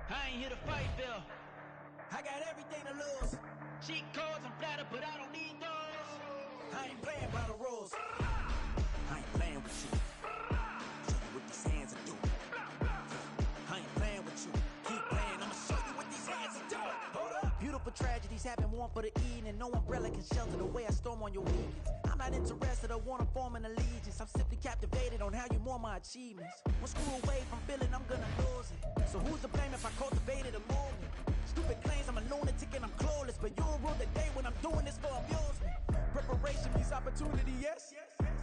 I ain't here to fight, Bill. I got everything to lose. Cheat codes, I'm flattered, but I don't need those. I ain't playing by the rules. I ain't playing with you. Show you what these hands are doing. I ain't playing with you. Keep playing, I'ma show you what these hands are doing. Hold up. Beautiful tragedies happen, one for the evening. No umbrella can shelter the way I storm on your weekends. I'm not interested, I wanna form an allegiance. I'm simply captivated on how you mourn my achievements. One screw away from feeling I'm gonna lose it. So who's to blame if I cultivated a movement? Stupid claims I'm a lunatic and I'm clueless, but you'll rule the day when I'm doing this for amusement. Preparation means opportunity, yes.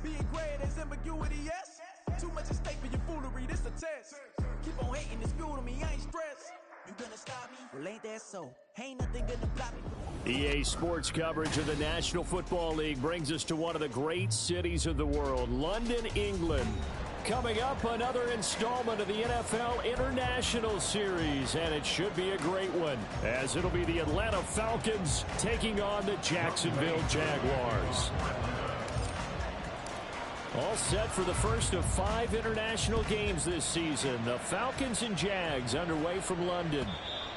Being great is ambiguity, yes. Too much at stake for your foolery, this a test. Keep on hating, it's fuel to me, I ain't stressed. You gonna stop me? Well, ain't that so? Ain't nothing gonna block me. EA Sports coverage of the National Football League brings us to one of the great cities of the world, London, England. Coming up, another installment of the NFL International Series, and it should be a great one, as it'll be the Atlanta Falcons taking on the Jacksonville Jaguars. All set for the first of 5 international games this season. The Falcons and Jags underway from London.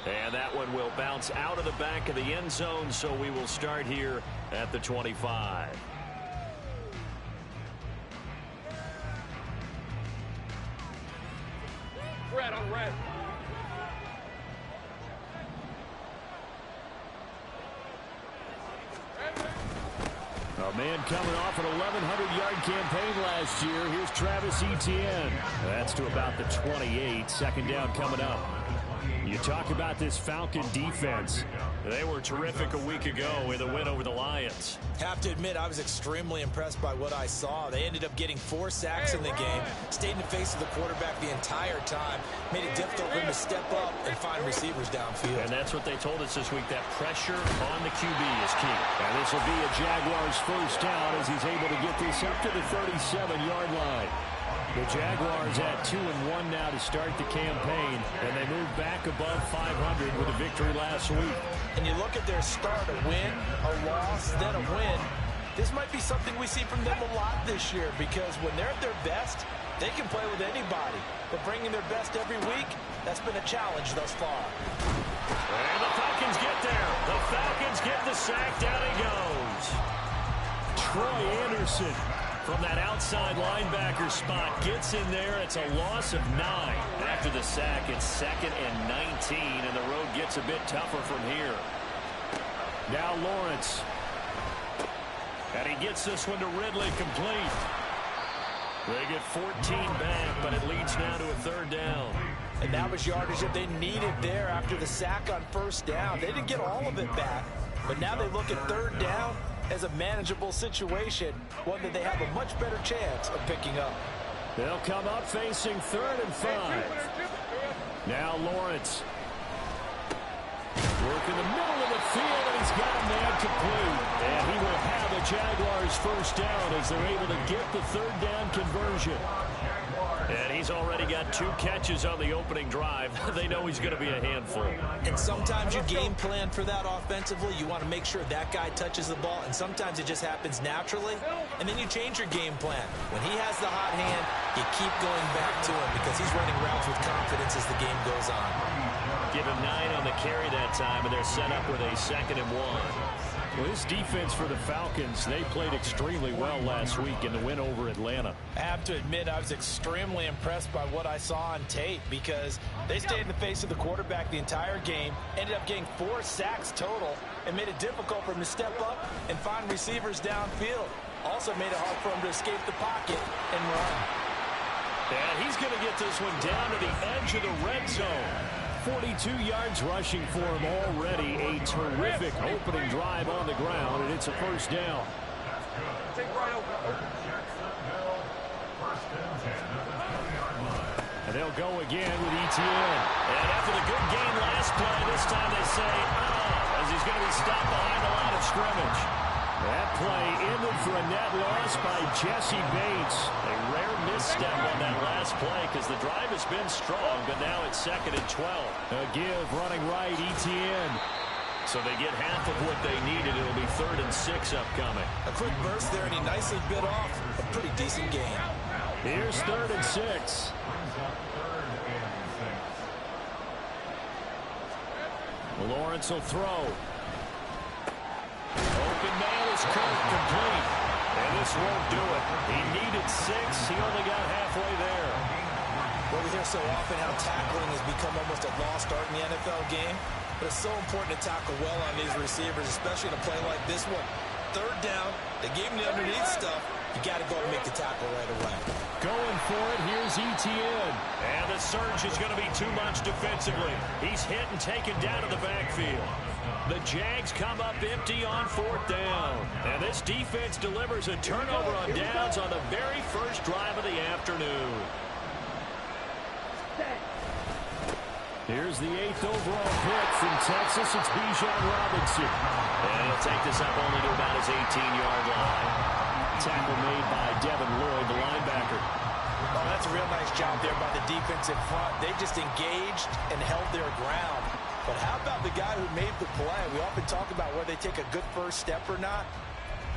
And that one will bounce out of the back of the end zone, so we will start here at the 25. Red on red. A man coming off an 1,100-yard campaign last year. Here's Travis Etienne. That's to about the 28. Second down coming up. You talk about this Falcon defense. They were terrific a week ago with a win over the Lions. Have to admit, I was extremely impressed by what I saw. They ended up getting 4 sacks in the game, stayed in the face of the quarterback the entire time, made it difficult for him to step up and find receivers downfield. And that's what they told us this week, that pressure on the QB is key. And this will be a Jaguars first down as he's able to get this up to the 37-yard line. The Jaguars at 2-1 now to start the campaign, and they move back above 500 with a victory last week. And you look at their start, a win, a loss, then a win. This might be something we see from them a lot this year, because when they're at their best, they can play with anybody. But bringing their best every week, that's been a challenge thus far. And the Falcons get there. The Falcons get the sack. Down he goes. Troy Anderson from that outside linebacker spot gets in there. It's a loss of 9. After the sack, it's 2nd and 19, and the road gets a bit tougher from here. Now Lawrence. And he gets this one to Ridley, complete. They get 14 back, but it leads now to a 3rd down. And that was yardage that they needed there after the sack on 1st down. They didn't get all of it back, but now they look at 3rd down as a manageable situation, one that they have a much better chance of picking up. They'll come up facing 3rd and 5. Now Lawrence. Work in the middle of the field, and he's got a man complete. And he will have a Jaguars first down as they're able to get the 3rd down conversion. And he's already got 2 catches on the opening drive. They know he's going to be a handful. And sometimes you game plan for that offensively. You want to make sure that guy touches the ball, and sometimes it just happens naturally. And then you change your game plan. When he has the hot hand, you keep going back to him because he's running routes with confidence as the game goes on. Give him 9 on the carry that time, and they're set up with a 2nd and 1. Well, this defense for the Falcons, they played extremely well last week in the win over Atlanta. I have to admit, I was extremely impressed by what I saw on tape because they stayed in the face of the quarterback the entire game, ended up getting 4 sacks total, and made it difficult for him to step up and find receivers downfield. Also made it hard for him to escape the pocket and run. And he's going to get this one down to the edge of the red zone. 42 yards rushing for him already. A terrific opening drive on the ground, and it's a first down. And they'll go again with Etienne. And after the good game last play, this time they say, as he's going to be stopped behind the line of scrimmage. That play ended for a net loss by Jesse Bates. A rare misstep on that last play because the drive has been strong, but now it's 2nd and 12. A give running right, Etienne. So they get half of what they needed. It'll be 3rd and 6 upcoming. A quick burst there, and he nicely bit off a pretty decent gain. Here's 3rd and 6. Lawrence will throw. Open man is caught complete. And this won't do it. He needed 6. He only got halfway there. Well, we hear so often how tackling has become almost a lost art in the NFL game. But it's so important to tackle well on these receivers, especially in a play like this one. Third down, they gave him the underneath stuff. You got to go and make the tackle right away. Going for it, here's Etienne. And the surge is going to be too much defensively. He's hit and taken down to the backfield. The Jags come up empty on 4th down. And this defense delivers a turnover on downs on the very first drive of the afternoon. Here's the 8th overall pick from Texas. It's Bijan Robinson. And he'll take this up only to about his 18-yard line. Tackle made by Devin Lloyd, the linebacker. Oh, that's a real nice job there by the defensive front. They just engaged and held their ground. But how about the guy who made the play? We often talk about whether they take a good first step or not.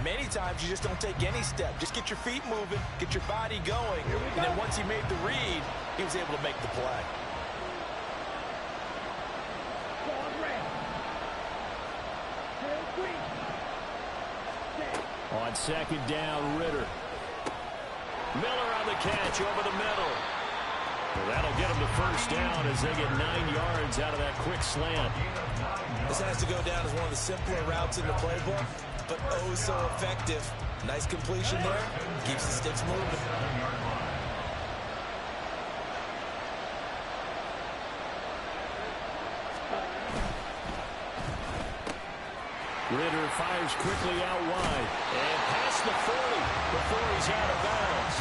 Many times you just don't take any step. Just get your feet moving, get your body going. And then once he made the read, he was able to make the play. On 2nd down, Ritter. Miller on the catch over the middle. Well, that'll get him the first down as they get 9 yards out of that quick slant. This has to go down as one of the simpler routes in the playbook, but oh so effective. Nice completion there. Keeps the sticks moving. Ritter fires quickly out wide. And past the 40 before he's out of bounds.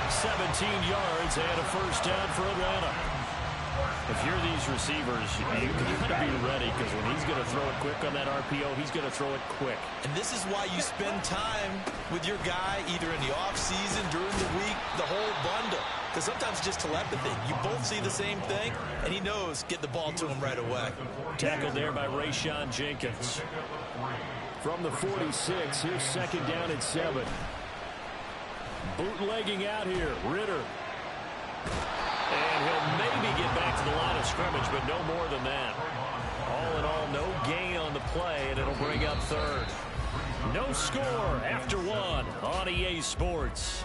17 yards and a first down for Atlanta. If you're these receivers, you got to be ready because when he's going to throw it quick on that RPO, he's going to throw it quick. And this is why you spend time with your guy either in the offseason, during the week, the whole bundle. Because sometimes it's just telepathy. You both see the same thing, and he knows get the ball to him right away. Tackled there by Rayshon Jenkins. From the 46, here's 2nd down and 7. Bootlegging out here, Ritter. And he'll maybe get back to the line of scrimmage, but no more than that. All in all, no gain on the play, and it'll bring up 3rd. No score after 1 on EA Sports.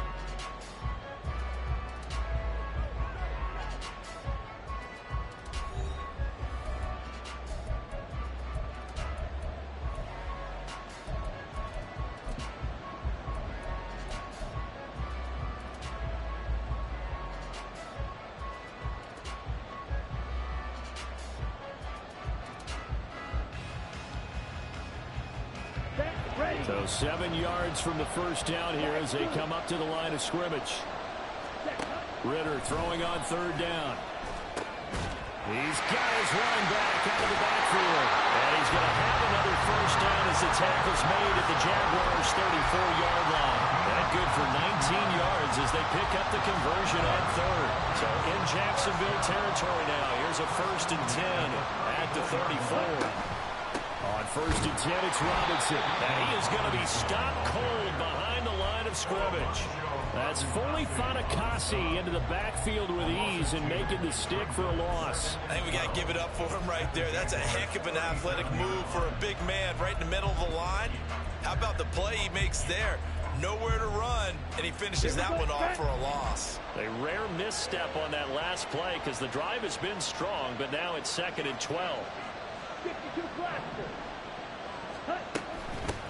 So 7 yards from the first down here as they come up to the line of scrimmage. Ritter throwing on 3rd down. He's got his running back out of the backfield. And he's going to have another first down as the tackle's made at the Jaguars' 34-yard line. That good for 19 yards as they pick up the conversion on 3rd. So in Jacksonville territory now. Here's a 1st and 10 at the 34. On 1st and 10, it's Robinson. And he is going to be stopped cold behind the line of scrimmage. That's Foley Fatukasi into the backfield with ease and making the stick for a loss. I think we got to give it up for him right there. That's a heck of an athletic move for a big man right in the middle of the line. How about the play he makes there? Nowhere to run, and he finishes that one off for a loss. A rare misstep on that last play because the drive has been strong, but now it's 2nd and 12.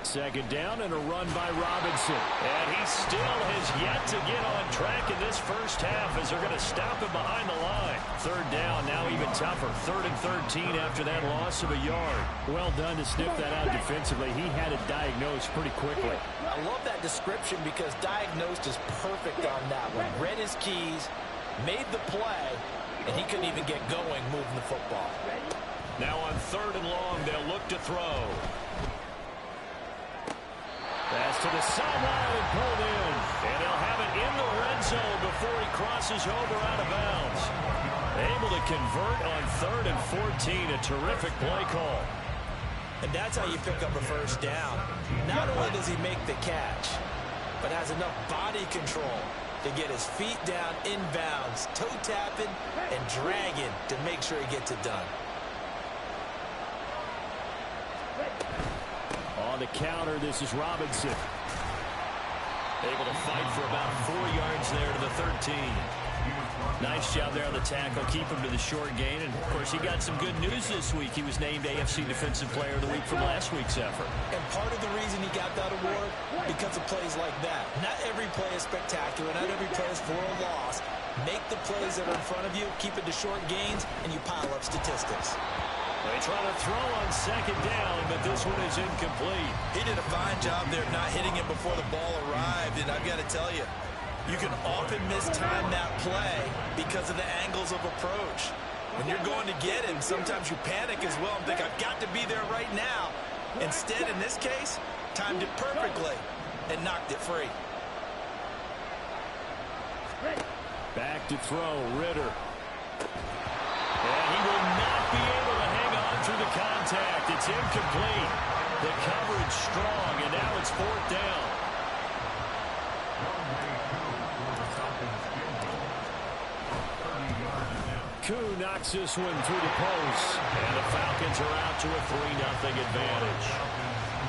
2nd down and a run by Robinson. And he still has yet to get on track in this first half as they're going to stop him behind the line. 3rd down, now even tougher. 3rd and 13 after that loss of a yard. Well done to sniff that out defensively. He had it diagnosed pretty quickly. I love that description because diagnosed is perfect on that one. Read his keys, made the play, and he couldn't even get going moving the football. Now on 3rd and long, they'll look to throw. Pass to the sideline and pulled in. And they'll have it in the red zone before he crosses over out of bounds. Able to convert on 3rd and 14. A terrific play call. And that's how you pick up a first down. Not only does he make the catch, but has enough body control to get his feet down inbounds, toe tapping and dragging to make sure he gets it done. the counter. This is Robinson. Able to fight for about 4 yards there to the 13. Nice job there on the tackle. Keep him to the short gain. And, of course, he got some good news this week. He was named AFC Defensive Player of the Week from last week's effort. And part of the reason he got that award, because of plays like that. Not every play is spectacular. Not every play is for a loss. Make the plays that are in front of you, keep it to short gains, and you pile up statistics. They try to throw on second down, but this one is incomplete. He did a fine job there of not hitting him before the ball arrived, and I've got to tell you, you can often mistime that play because of the angles of approach. When you're going to get him, sometimes you panic as well and think, I've got to be there right now. Instead, in this case, timed it perfectly and knocked it free. Back to throw, Ritter. And he will not be able to hang on through the contact. It's incomplete. The coverage strong, and now it's fourth down. Koo knocks this one through the post. And the Falcons are out to a 3-0 advantage.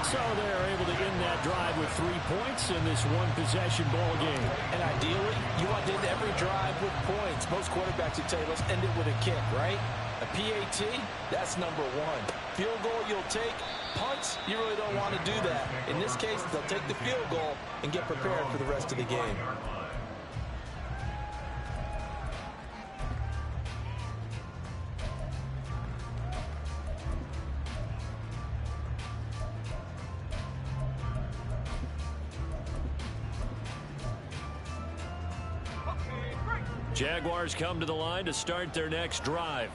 So they're able to end that drive with 3 points in this one-possession ball game. And ideally, you want to end every drive with points. Most quarterbacks would tell you, let's end it with a kick, right? A PAT, that's number one. Field goal you'll take. Punts, you really don't want to do that. In this case, they'll take the field goal and get prepared for the rest of the game. Jaguars come to the line to start their next drive.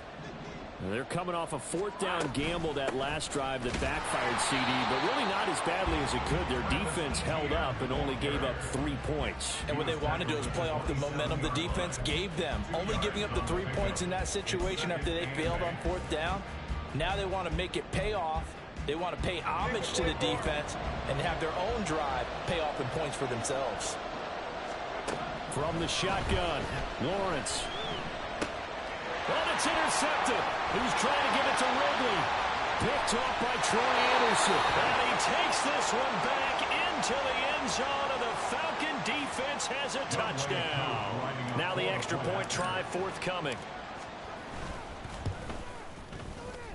They're coming off a fourth down gamble that last drive that backfired CD, but really not as badly as it could. Their defense held up and only gave up 3 points. And what they want to do is play off the momentum the defense gave them. Only giving up the 3 points in that situation after they failed on fourth down. Now they want to make it pay off. They want to pay homage to the defense and have their own drive pay off in points for themselves. From the shotgun, Lawrence. But it's intercepted. He's trying to give it to Ridley. Picked off by Troy Anderson. And he takes this one back into the end zone, and the Falcon defense has a touchdown. Now the extra point try forthcoming.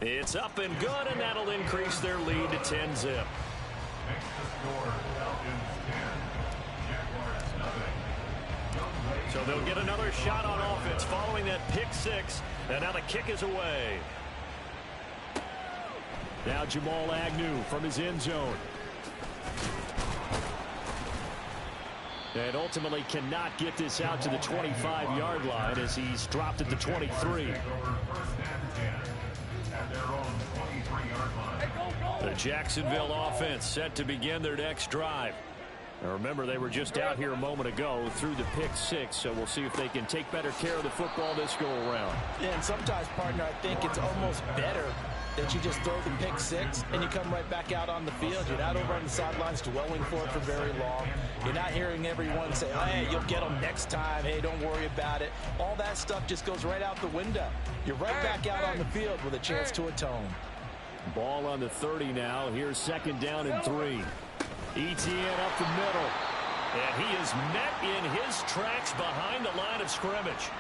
It's up and good, and that'll increase their lead to 10-zip. So they'll get another shot on offense following that pick six. And now the kick is away. Now Jamal Agnew from his end zone. And ultimately cannot get this out to the 25-yard line as he's dropped at the 23. The Jacksonville offense set to begin their next drive. Now remember, they were just out here a moment ago through the pick six, so we'll see if they can take better care of the football this go around. Yeah, and sometimes, partner, I think it's almost better that you just throw the pick six and you come right back out on the field. You're not over on the sidelines dwelling for it for very long. You're not hearing everyone say, oh, hey, you'll get them next time. Hey, don't worry about it. All that stuff just goes right out the window. You're right back out on the field with a chance to atone. Ball on the 30 now. Here's second down and 3. Etienne up the middle. And he is met in his tracks behind the line of scrimmage.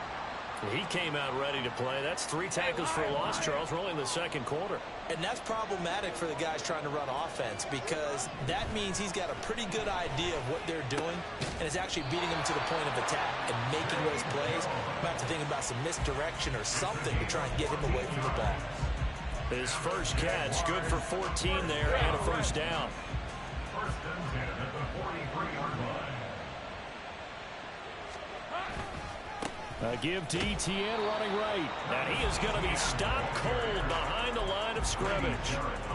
He came out ready to play. That's 3 tackles for a loss, Charles. We're only in the second quarter. And that's problematic for the guys trying to run offense because that means he's got a pretty good idea of what they're doing and is actually beating them to the point of attack and making those plays. Might have to think about some misdirection or something to try and get him away from the ball. His first catch, good for 14 there and a first down. A give to Etienne running right. And he is going to be stopped cold behind the line of scrimmage.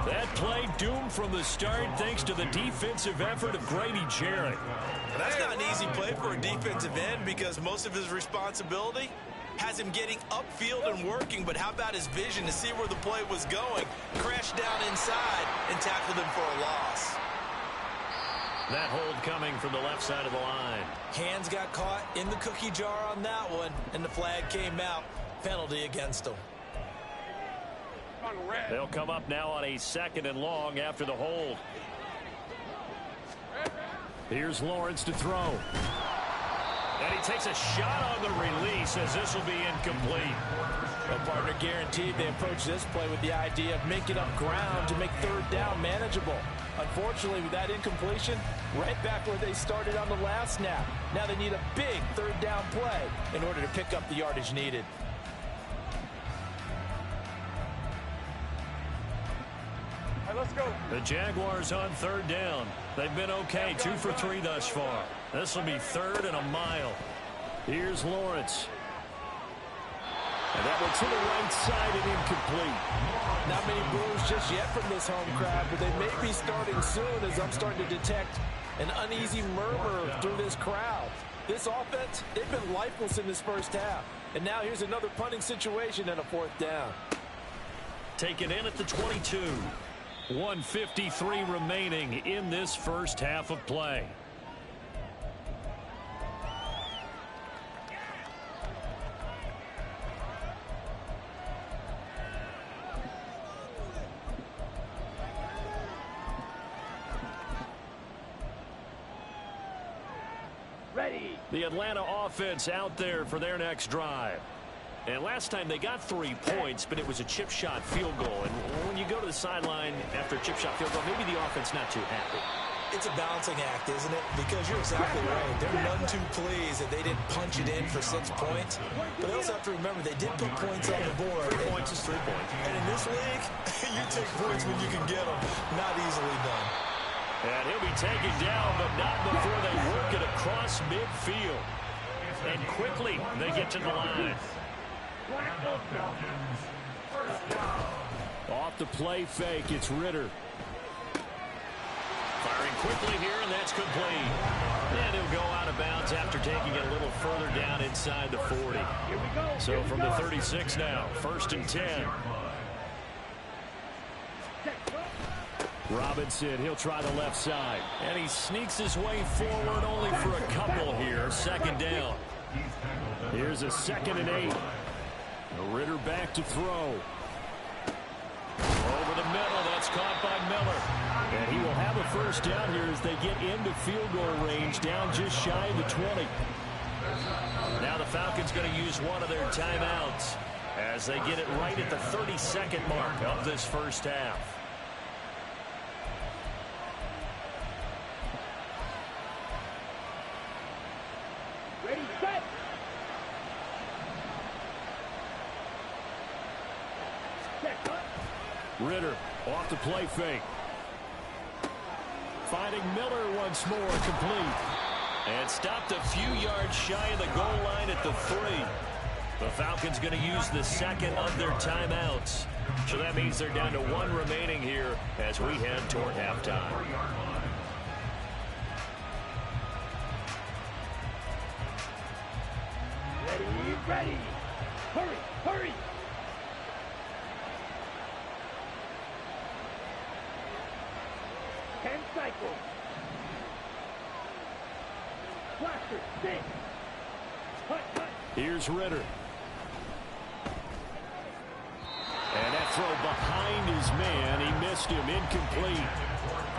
That play doomed from the start thanks to the defensive effort of Grady Jarrett. That's not an easy play for a defensive end because most of his responsibility has him getting upfield and working, but how about his vision to see where the play was going, crash down inside, and tackle him for a loss. That hold coming from the left side of the line. Hands got caught in the cookie jar on that one, and the flag came out. Penalty against him. They'll come up now on a second and long after the hold. Here's Lawrence to throw. And he takes a shot on the release as this will be incomplete. Well, partner, guaranteed they approach this play with the idea of making up ground to make third down manageable. Unfortunately, with that incompletion, right back where they started on the last snap. Now they need a big third down play in order to pick up the yardage needed. Let's go. The Jaguars on third down. They've been okay, 2 for 3 thus far. This will be 3rd and a mile. Here's Lawrence. And that one to the right side and incomplete. Not many boos just yet from this home crowd, but they may be starting soon as I'm starting to detect an uneasy murmur through this crowd. This offense, they've been lifeless in this first half. And now here's another punting situation and a 4th down. Taken in at the 22. 1:53 remaining in this first half of play. Ready. The Atlanta offense out there for their next drive. And last time they got 3 points, but it was a chip shot field goal. And when you go to the sideline after a chip shot field goal, maybe the offense not too happy. It's a balancing act, isn't it? Because you're exactly right. They're none too pleased that they didn't punch it in for 6 points. But they also have to remember they did put points on the board. 3 points is 3 points. And in this league, you take points when you can get them. Not easily done. And he'll be taken down, but not before they work it across midfield. And quickly they get to the line. Off the play fake, it's Ritter. Firing quickly here, and that's complete. And he'll go out of bounds after taking it a little further down inside the 40. So from the 36 now, 1st and 10. Robinson, he'll try the left side. And he sneaks his way forward only for a couple here. 2nd down. Here's a 2nd and 8. Ritter back to throw. Over the middle, that's caught by Miller. And he will have a 1st down here as they get into field goal range, down just shy of the 20. Now the Falcons going to use one of their timeouts as they get it right at the 32nd mark of this first half. Ready, set. Ritter off the play fake. Finding Miller once more, complete. And stopped a few yards shy of the goal line at the 3. The Falcons going to use the 2nd of their timeouts. So that means they're down to 1 remaining here as we head toward halftime. Ready. Hurry. 10 cycles. Blaster, 6. Hut. Here's Ritter. And that throw behind his man. He missed him, incomplete.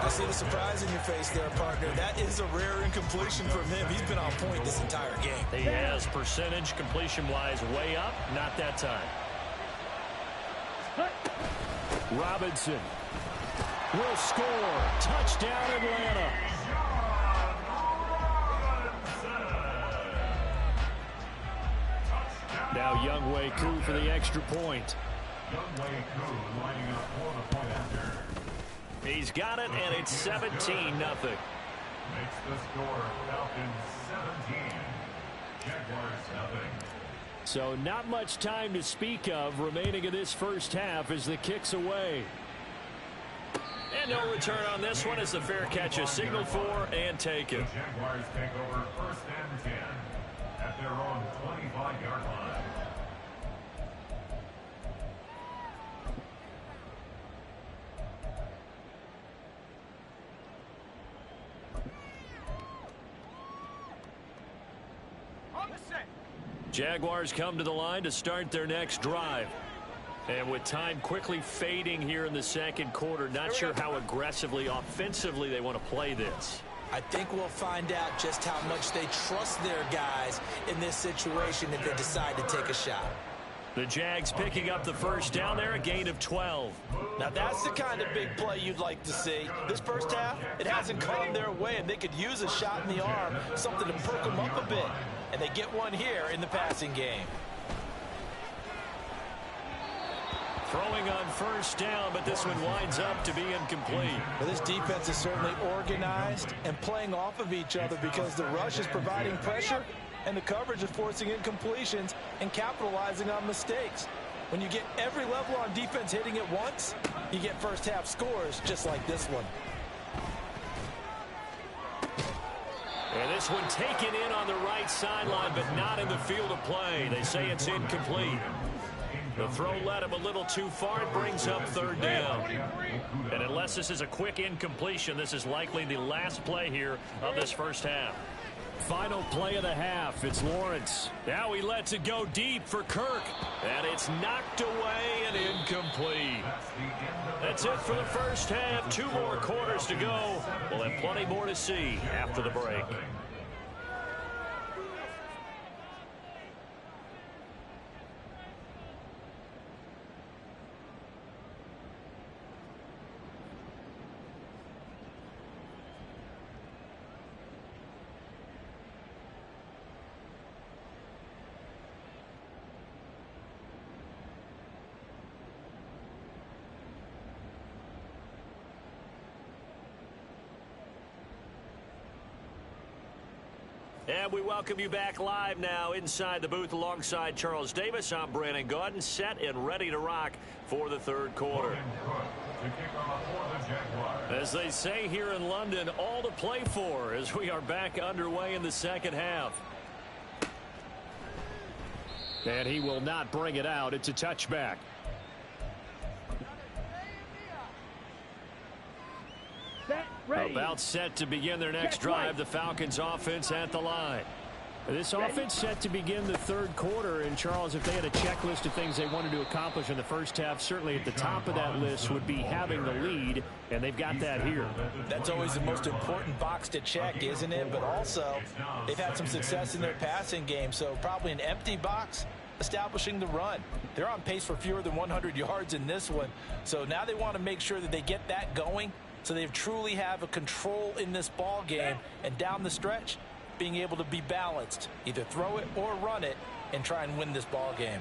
I see the surprise in your face there, partner. That is a rare incompletion from him. He's been on point this entire game. He has percentage completion-wise way up. Not that time. Robinson will score. Touchdown, Atlanta. Now Younghoe Koo for the extra point. Younghoe Koo lining up for the point after. He's got it, and it's 17-0. Makes the score Falcons 17. Jaguars 0. So not much time to speak of remaining in this first half as the kick's away. And no return on this one as the fair catch is signaled for and taken. The Jaguars take over 1st and 10 at their own 25-yard line. Jaguars come to the line to start their next drive. And with time quickly fading here in the 2nd quarter, not sure how aggressively, offensively they want to play this. I think we'll find out just how much they trust their guys in this situation if they decide to take a shot. The Jags picking up the first down there, a gain of 12. Now that's the kind of big play you'd like to see. This first half, it hasn't come their way, and they could use a shot in the arm, something to perk them up a bit. And they get one here in the passing game. Throwing on first down, but this one winds up to be incomplete. Well, this defense is certainly organized and playing off of each other because the rush is providing pressure and the coverage is forcing incompletions and capitalizing on mistakes. When you get every level on defense hitting at once, you get first half scores just like this one. And this one taken in on the right sideline, but not in the field of play. They say it's incomplete. The throw led him a little too far. It brings up third down. And unless this is a quick incompletion, this is likely the last play here of this first half. Final play of the half. It's Lawrence. Now he lets it go deep for Kirk. And it's knocked away and incomplete. That's it for the first half. 2 more quarters to go. We'll have plenty more to see after the break. And we welcome you back live now inside the booth alongside Charles Davis. I'm Brandon Gaudin, set and ready to rock for the third quarter. As they say here in London, all to play for as we are back underway in the second half. And he will not bring it out. It's a touchback. About set to begin their next drive. The Falcons offense at the line. This offense set to begin the third quarter. And Charles, if they had a checklist of things they wanted to accomplish in the first half, certainly at the top of that list would be having the lead. And they've got that here. That's always the most important box to check, isn't it? But also, they've had some success in their passing game. So probably an empty box establishing the run. They're on pace for fewer than 100 yards in this one. So now they want to make sure that they get that going, so they truly have a control in this ball game, and down the stretch, being able to be balanced, either throw it or run it, and try and win this ball game.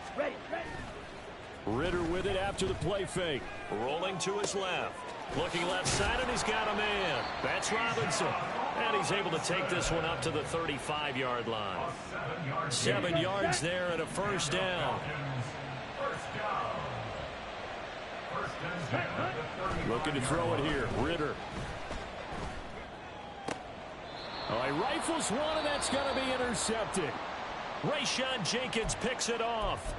Ritter with it after the play fake. Rolling to his left. Looking left side, and he's got a man. That's Robinson. And he's able to take this one up to the 35-yard line. 7 yards there and a first down. Looking to throw it here. Ritter. Oh, he rifles one, and that's going to be intercepted. Rayshawn Jenkins picks it off.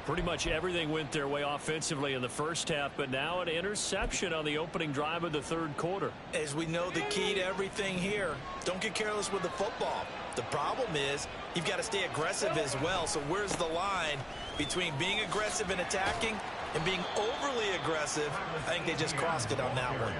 Pretty much everything went their way offensively in the first half, but now an interception on the opening drive of the third quarter. As we know, the key to everything here, don't get careless with the football. The problem is you've got to stay aggressive as well. So where's the line between being aggressive and attacking and being overly aggressive? I think they just crossed it on that one.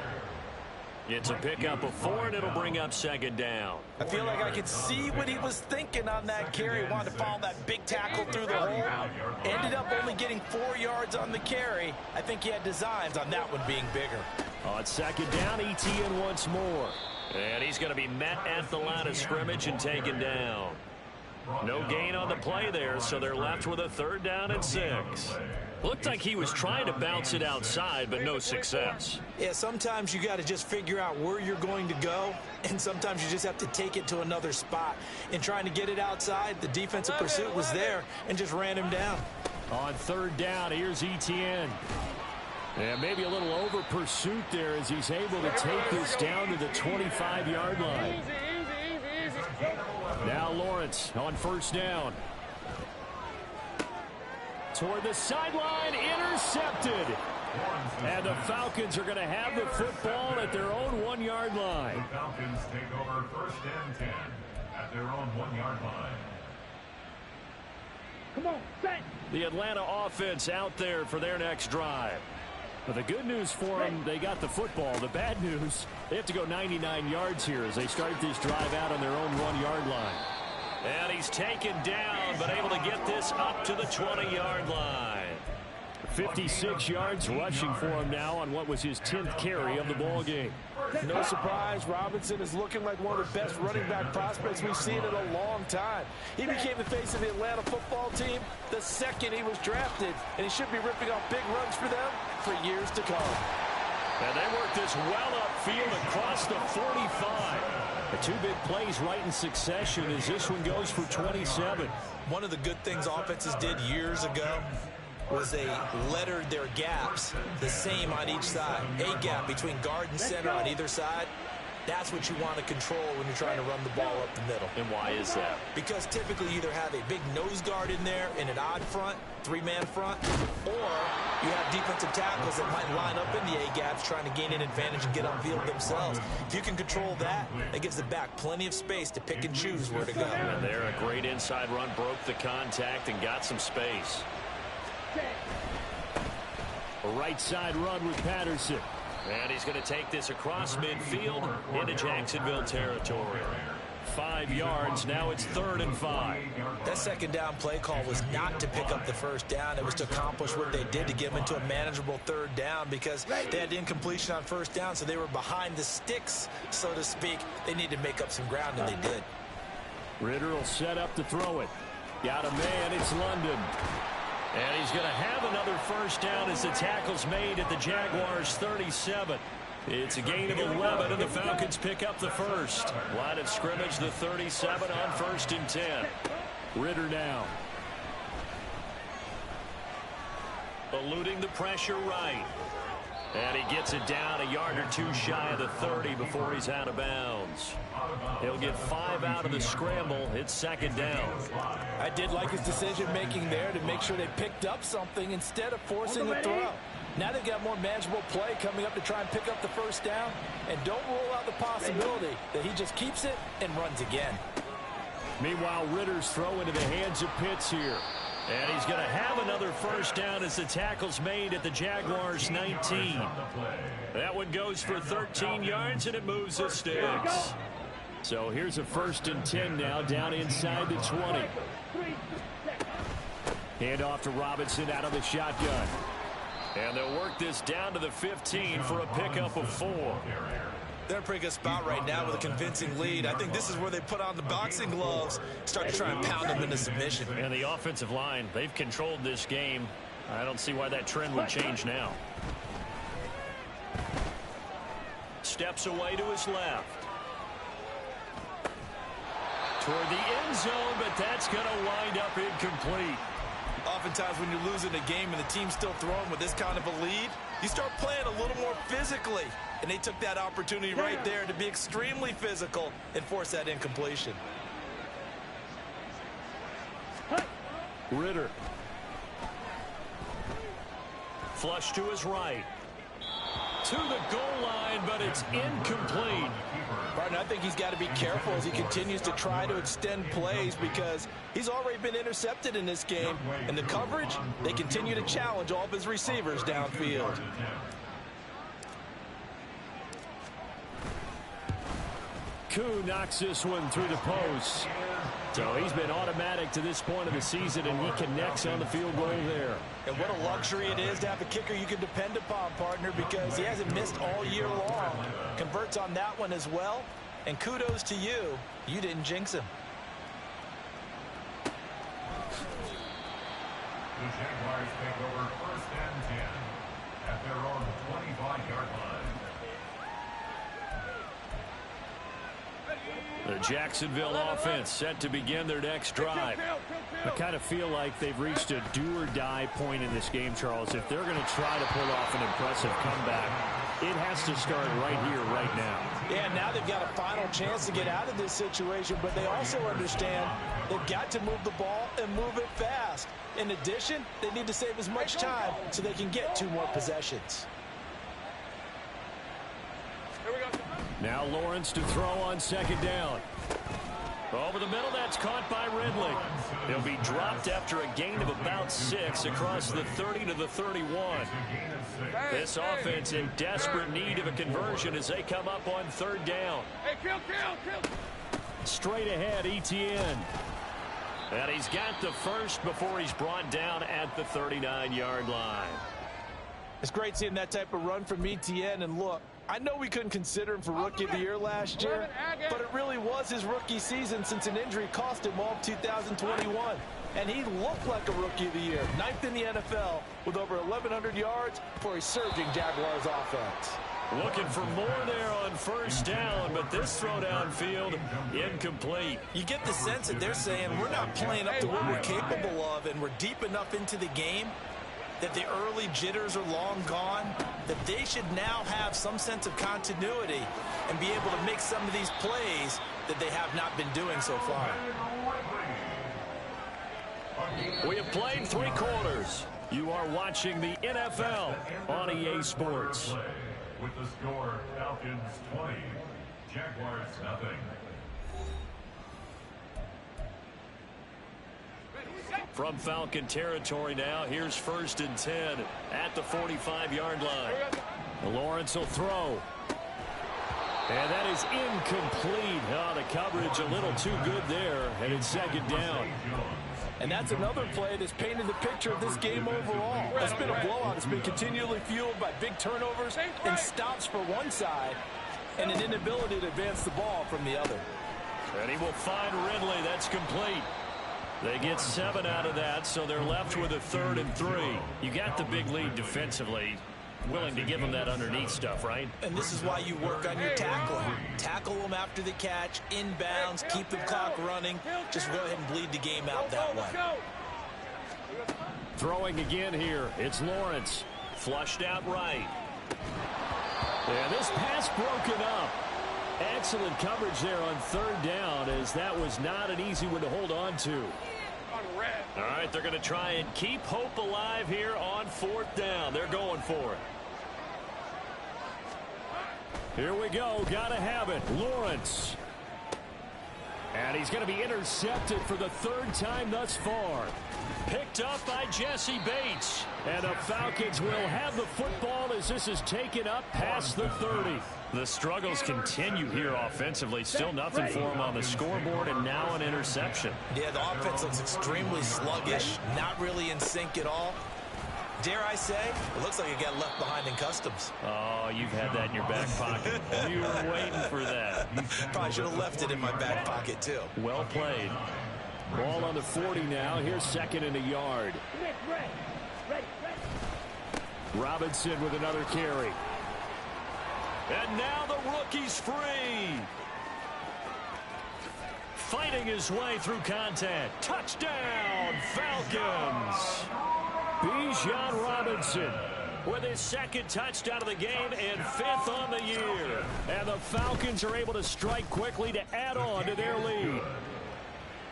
It's a pickup of 4, and it'll bring up second down. I feel like I could see what he was thinking on that carry. Wanted to follow that big tackle through the hole. Ended up only getting 4 yards on the carry. I think he had designs on that one being bigger. On second down, ETN once more. And he's going to be met at the line of scrimmage and taken down. No gain on the play there, so they're left with a 3rd down and 6. Looked like he was trying to bounce it outside, but no success. Yeah, sometimes you got to just figure out where you're going to go, and sometimes you just have to take it to another spot. In trying to get it outside, the defensive pursuit was there and just ran him down. On 3rd down, here's ETN. And maybe a little over pursuit there as he's able to take this down to the 25-yard line. Now Lawrence on 1st down. Toward the sideline, intercepted. And the Falcons are going to have the football at their own 1-yard line. The Falcons take over 1st and 10 at their own 1-yard line. Come on, set. The Atlanta offense out there for their next drive. Well, the good news for them, they got the football. The bad news, they have to go 99 yards here as they start this drive out on their own 1-yard line. And he's taken down, but able to get this up to the 20-yard line. 56 yards rushing for him now on what was his 10th carry of the ball game. No surprise, Robinson is looking like one of the best running back prospects we've seen in a long time. He became the face of the Atlanta football team the second he was drafted, and he should be ripping off big runs for them for years to come. And they work this well upfield across the 45. The two big plays right in succession as this one goes for 27. One of the good things offenses did years ago was they lettered their gaps the same on each side. A gap between guard and center on either side. That's what you want to control when you're trying to run the ball up the middle. And why is that? Because typically you either have a big nose guard in there in an odd front, 3-man front, or you have defensive tackles that might line up in the A-gaps trying to gain an advantage and get upfield themselves. If you can control that, that gives the back plenty of space to pick and choose where to go. And there, a great inside run, broke the contact and got some space. A right side run with Patterson. And he's going to take this across midfield into Jacksonville territory. 5 yards. Now it's 3rd and 5. That second down play call was not to pick up the first down. It was to accomplish what they did to get them into a manageable 3rd down because they had incompletion on first down, so they were behind the sticks, so to speak. They needed to make up some ground, and they did. Ritter will set up to throw it. Got a man. It's London. And he's going to have another first down as the tackle's made at the Jaguars' 37. It's a gain of 11, and the Falcons pick up the first. Line of scrimmage, the 37 on 1st and 10. Ritter now. Eluding the pressure right. And he gets it down a yard or two shy of the 30 before he's out of bounds. He'll get 5 out of the scramble. It's 2nd down. I did like his decision-making there to make sure they picked up something instead of forcing a throw. Now they've got more manageable play coming up to try and pick up the first down. And don't rule out the possibility that he just keeps it and runs again. Meanwhile, Ritter's throw into the hands of Pitts here. And he's going to have another first down as the tackle's made at the Jaguars' 19. That one goes for 13 yards, and it moves the sticks. So here's a 1st and 10 now, down inside the 20. Hand off to Robinson out of the shotgun. And they'll work this down to the 15 for a pickup of 4. They're in a pretty good spot right now with a convincing lead. I think this is where they put on the boxing gloves, start to try and pound them into submission. And the offensive line, they've controlled this game. I don't see why that trend would change now. Steps away to his left. Toward the end zone, but that's going to wind up incomplete. Oftentimes when you're losing a game and the team's still throwing with this kind of a lead, you start playing a little more physically. And they took that opportunity right there to be extremely physical and force that incompletion. Ritter. Flush to his right. To the goal line, but it's incomplete. Partner, I think he's got to be careful as he continues to try to extend plays because he's already been intercepted in this game. And the coverage, they continue to challenge all of his receivers downfield. Koo knocks this one through the post. So he's been automatic to this point of the season, and he connects on the field goal there. And what a luxury it is to have a kicker you can depend upon, partner, because he hasn't missed all year long. Converts on that one as well. And kudos to you. You didn't jinx him. The Jaguars take over 1st and 10 at their own 25-yard line. The Jacksonville offense set to begin their next drive. I kind of feel like they've reached a do-or-die point in this game, Charles. If they're going to try to pull off an impressive comeback, it has to start right here, right now. Yeah, now they've got a final chance to get out of this situation, but they also understand they've got to move the ball and move it fast. In addition, they need to save as much time so they can get 2 more possessions. Now Lawrence to throw on 2nd down. Over the middle, that's caught by Ridley. He'll be dropped after a gain of about 6 across the 30 to the 31. This offense in desperate need of a conversion as they come up on 3rd down. Hey, kill. Straight ahead, Etienne. And he's got the first before he's brought down at the 39-yard line. It's great seeing that type of run from Etienne, and look, I know we couldn't consider him for Rookie of the Year last year, but it really was his rookie season since an injury cost him all of 2021. And he looked like a Rookie of the Year, 9th in the NFL with over 1,100 yards for a surging Jaguars offense. Looking for more there on 1st down, but this throw downfield incomplete. You get the sense that they're saying we're not playing up to what we're capable of, and we're deep enough into the game that the early jitters are long gone, that they should now have some sense of continuity and be able to make some of these plays that they have not been doing so far. We have played 3 quarters. You are watching the NFL on EA Sports. With the score, Falcons 20, Jaguars nothing. From Falcon territory now, here's 1st and 10 at the 45-yard line. Lawrence will throw. And that is incomplete. Oh, the coverage a little too good there, and it's 2nd down. And that's another play that's painted the picture of this game overall. It's been a blowout. It's been continually fueled by big turnovers and stops for one side and an inability to advance the ball from the other. And he will find Ridley. That's complete. They get 7 out of that, so they're left with a 3rd and 3. You got the big lead defensively. Willing to give them that underneath stuff, right? And this is why you work on your tackling. Tackle them after the catch, inbounds, keep the clock running. Just go ahead and bleed the game out that way. Throwing again here. It's Lawrence. Flushed out right. And this pass broken up. Excellent coverage there on 3rd down, as that was not an easy one to hold on to. All right, they're going to try and keep hope alive here on 4th down. They're going for it. Here we go. Got to have it. Lawrence. And he's going to be intercepted for the 3rd time thus far. Picked up by Jesse Bates. And the Falcons will have the football as this is taken up past the 30. The struggles continue here offensively. Still nothing for them on the scoreboard, and now an interception. Yeah, the offense looks extremely sluggish, not really in sync at all. Dare I say, it looks like it got left behind in customs. Oh, you've had that in your back pocket. You were waiting for that. Probably should have left it in my back pocket, too. Well played. Ball on the 40 now. Here's 2nd and a yard. Robinson with another carry. And now the rookie's free. Fighting his way through contact. Touchdown, Falcons. Bijan Robinson with his 2nd touchdown of the game and 5th on the year. And the Falcons are able to strike quickly to add on to their lead.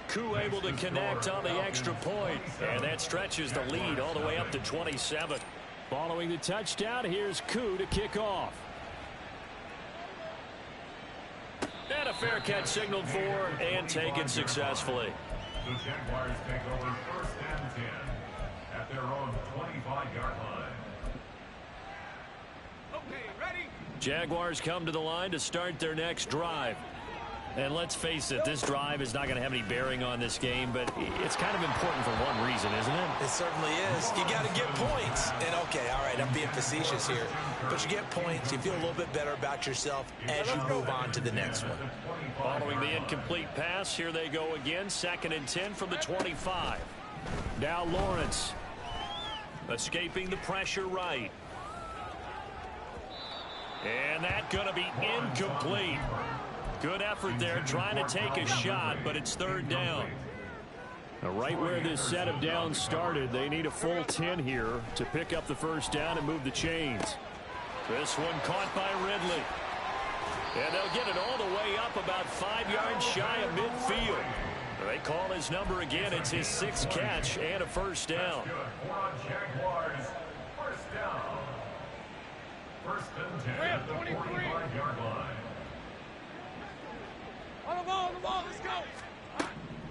Koo able to connect on the extra point. And that stretches the lead all the way up to 27. Following the touchdown, here's Koo to kick off. And a fair catch signaled for and taken successfully. The Jaguars take over 1st and 10 at their own 25-yard line. Okay, ready? Jaguars come to the line to start their next drive. And let's face it, this drive is not going to have any bearing on this game, but it's kind of important for one reason, isn't it? It certainly is. You got to get points. And, okay, all right, I'm being facetious here. But you get points, you feel a little bit better about yourself as you move on to the next one. Following the incomplete pass, here they go again. 2nd and 10 from the 25. Now Lawrence. Escaping the pressure right. And that's going to be incomplete. Good effort there, trying to take a shot, but it's 3rd down. Now, right where this set of downs started, they need a full 10 here to pick up the 1st down and move the chains. This one caught by Ridley. And they'll get it all the way up about 5 yards shy of midfield. They call his number again. It's his 6th catch and a 1st down. Jaguars, 1st down. 1st and 10 at the 45-yard line. On the ball, let's go.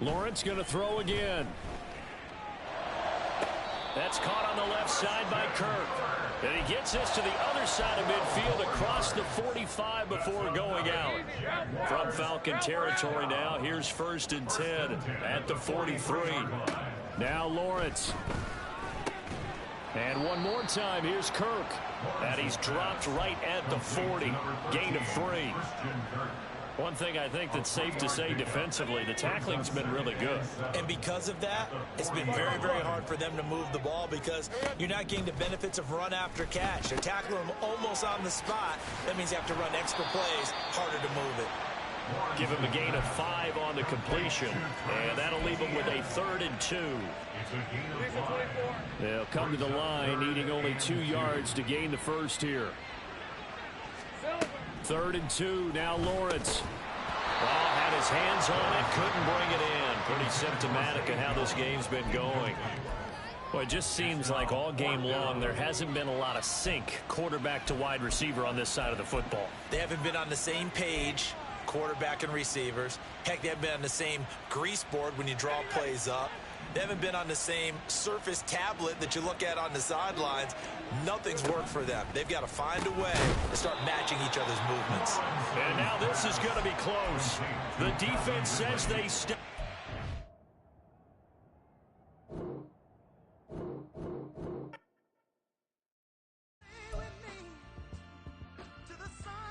Lawrence going to throw again. That's caught on the left side by Kirk. And he gets this to the other side of midfield across the 45 before going out. From Falcon territory now, here's 1st and 10 at the 43. Now Lawrence. And one more time, here's Kirk. And he's dropped right at the 40. Gain of 3. One thing I think that's safe to say defensively, the tackling's been really good. And because of that, it's been very, very hard for them to move the ball because you're not getting the benefits of run after catch. They're tackling them almost on the spot. That means you have to run extra plays, harder to move it. Give him a gain of 5 on the completion, and that'll leave him with a 3rd and 2. They'll come to the line, needing only 2 yards to gain the first here. 3rd and 2, now Lawrence. Well, had his hands on it, couldn't bring it in. Pretty symptomatic of how this game's been going. Well, it just seems like all game long there hasn't been a lot of sync quarterback to wide receiver on this side of the football. They haven't been on the same page, quarterback and receivers. Heck, they haven't been on the same grease board when you draw plays up. They haven't been on the same surface tablet that you look at on the sidelines. Nothing's worked for them. They've got to find a way to start matching each other's movements. And now this is going to be close. The defense says they stay.